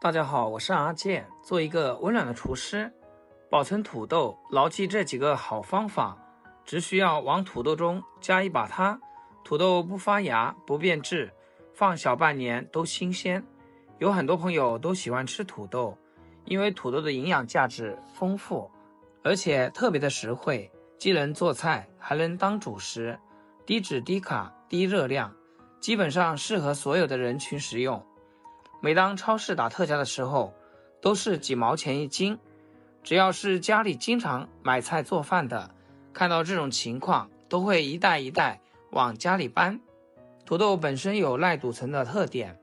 大家好，我是阿健，做一个温暖的廚師。保存土豆，牢記這幾個好方法，只需要往土豆中加一把它，土豆不發芽不變質，放小半年都新鮮。有很多朋友都喜歡吃土豆，因為土豆的營養價值豐富，而且特別的實惠，既能做菜還能當主食，低脂低卡低熱量，基本上適合所有的人群食用。每當超市打特價的時候，都是幾毛錢一斤。只要是家裡經常買菜做飯的，看到這種情況，都會一袋一袋往家裡搬。土豆本身有耐堵存的特點，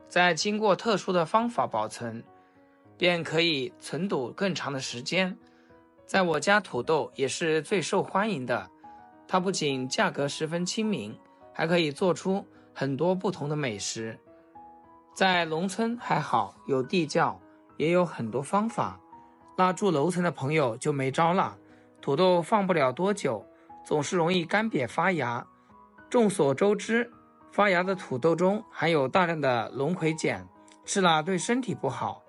在經過特殊的方法保存，便可以存堵更長的時間。在我家，土豆也是最受歡迎的，它不僅價格十分親民，還可以做出很多不同的美食。在農村還好，有地窖，也有很多方法。那住樓層的朋友就沒招了，土豆放不了多久，總是容易乾癟發芽。眾所周知，發芽的土豆中含有大量的龍葵鹼，吃了對身體不好。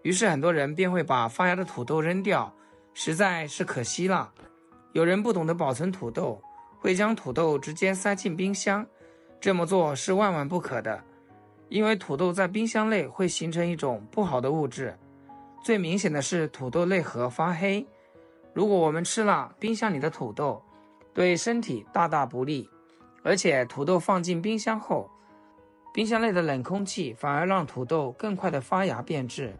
於是很多人便會把發芽的土豆扔掉，實在是可惜了。有人不懂得保存土豆，會將土豆直接塞進冰箱，這麼做是萬萬不可的。因為土豆在冰箱內會形成一種不好的物質，最明顯的是土豆內核發黑。如果我們吃了冰箱裡的土豆，對身體大大不利。而且土豆放進冰箱後，冰箱內的冷空氣反而讓土豆更快的發芽變質。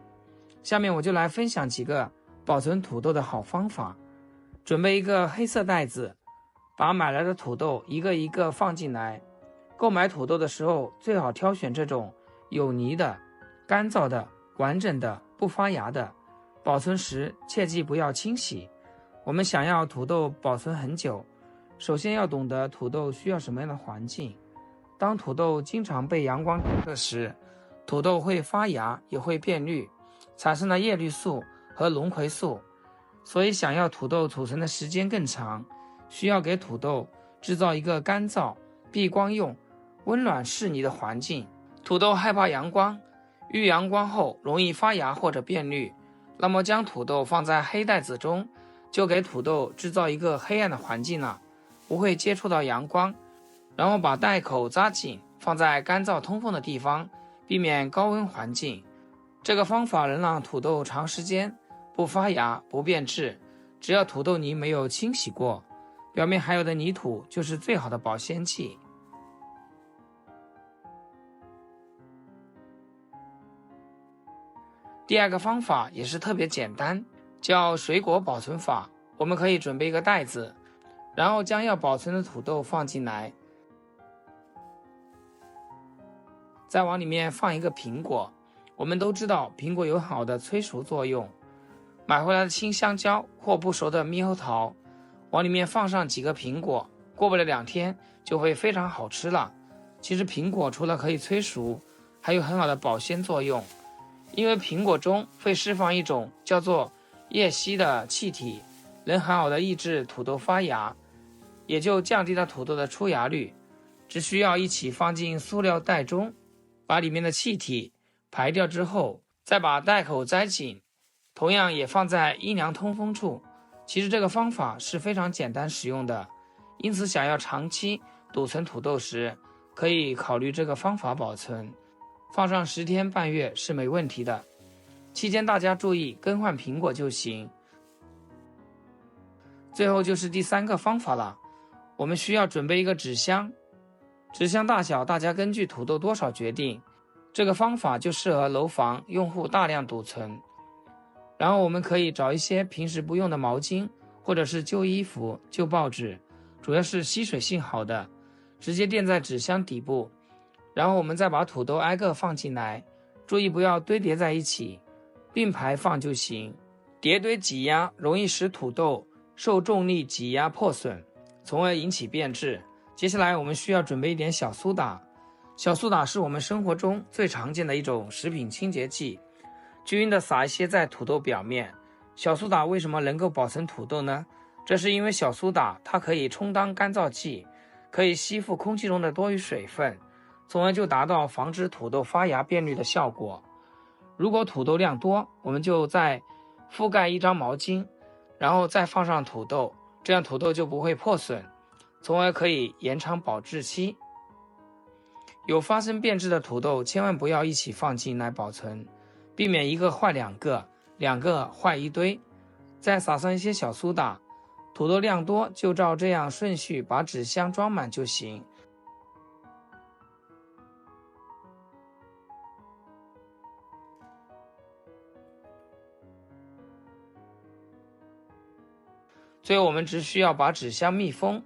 下面我就來分享幾個保存土豆的好方法。準備一個黑色袋子，把買來的土豆一個一個放進來。購買土豆的時候，最好挑選這種有泥的、乾燥的、完整的、不發芽的。保存時切記不要清洗。我們想要土豆保存很久，首先要懂得土豆需要什麼樣的環境。當土豆經常被陽光照射時，土豆會發芽，也會變綠，產生了葉綠素和龍葵素。所以想要土豆儲存的時間更長，需要給土豆製造一個乾燥、避光用、溫暖適宜的環境。土豆害怕陽光，遇陽光後容易發芽或者變綠，那麼將土豆放在黑袋子中，就給土豆制造一個黑暗的環境了，不會接觸到陽光。然後把袋口扎緊，放在乾燥通風的地方，避免高溫環境。這個方法能讓土豆長時間不發芽不變質，只要土豆泥沒有清洗過，表面還有的泥土就是最好的保鮮劑。第二個方法也是特別簡單，叫水果保存法。我們可以準備一個袋子，然後將要保存的土豆放進來，再往裡面放一個蘋果。我們都知道蘋果有好的催熟作用。買回來的青香蕉或不熟的獼猴桃，往裡面放上幾個蘋果，過不了2天就會非常好吃了。其實蘋果除了可以催熟，還有很好的保鮮作用。因為蘋果中會釋放一種叫做葉烯的氣體，能很好的抑制土豆發芽，也就降低了土豆的出芽率。只需要一起放進塑料袋中，把裡面的氣體排掉之後，再把袋口摘緊，同樣也放在陰涼通風處。其實這個方法是非常簡單實用的，因此想要長期儲存土豆時，可以考慮這個方法保存。放上10天半月是沒問題的，期間大家注意更換蘋果就行。最後就是第3個方法了，我們需要準備一個紙箱，紙箱大小大家根據土豆多少決定。這個方法就適合樓房用戶大量儲存。然後我們可以找一些平時不用的毛巾，或者是舊衣服、舊報紙，主要是吸水性好的，直接墊在紙箱底部。然後我們再把土豆挨個放進來，注意不要堆疊在一起，並排放就行。疊堆擠壓容易使土豆受重力擠壓破損，從而引起變質。接下來我們需要準備一點小蘇打。小蘇打是我們生活中最常見的一種食品清潔劑，均勻地撒一些在土豆表面。小蘇打為什麼能夠保存土豆呢？這是因為小蘇打它可以充當乾燥劑，可以吸附空氣中的多餘水分，從而就達到防止土豆發芽變綠的效果。如果土豆量多，我們就再覆蓋一張毛巾，然後再放上土豆，這樣土豆就不會破損，從而可以延長保質期。有发生变质的土豆千萬不要一起放進來保存，避免一個壞兩個，兩個壞一堆。再撒上一些小蘇打，土豆量多就照這樣順序把紙箱裝滿就行。最後我们只需要把紙箱密封，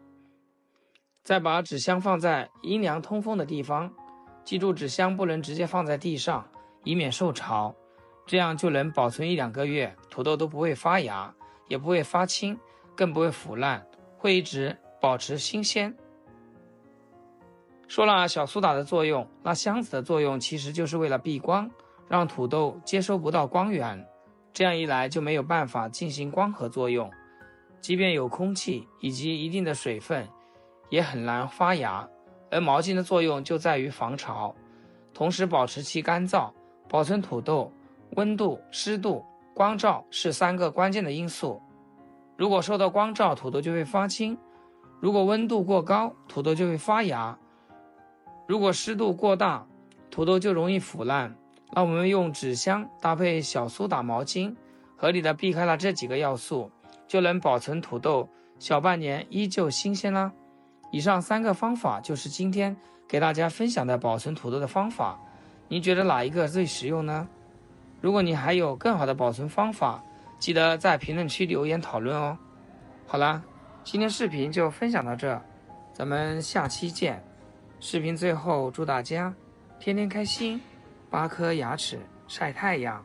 再把紙箱放在陰涼通風的地方，記住紙箱不能直接放在地上，以免受潮，這樣就能保存1-2個月，土豆都不會發芽，也不會發青，更不會腐爛，會一直保持新鮮。說了小蘇打的作用，那箱子的作用其實就是為了避光，讓土豆接收不到光源，這樣一來就沒有辦法進行光合作用，即便有空氣以及一定的水分，也很難發芽。而毛巾的作用就在於防潮，同時保持其乾燥。保存土豆，溫度、濕度、光照是3個關鍵的因素。如果受到光照，土豆就會發青；如果溫度過高，土豆就會發芽；如果濕度過大，土豆就容易腐爛。那我們用紙箱搭配小蘇打毛巾，合理的避開了這幾個要素，就能保存土豆小半年依舊新鮮啦。以上3個方法就是今天給大家分享的保存土豆的方法，您覺得哪一個最實用呢？如果你還有更好的保存方法，記得在評論區留言討論哦。好啦，今天視頻就分享到這，咱們下期見。視頻最後祝大家天天開心，8顆牙齒曬太陽。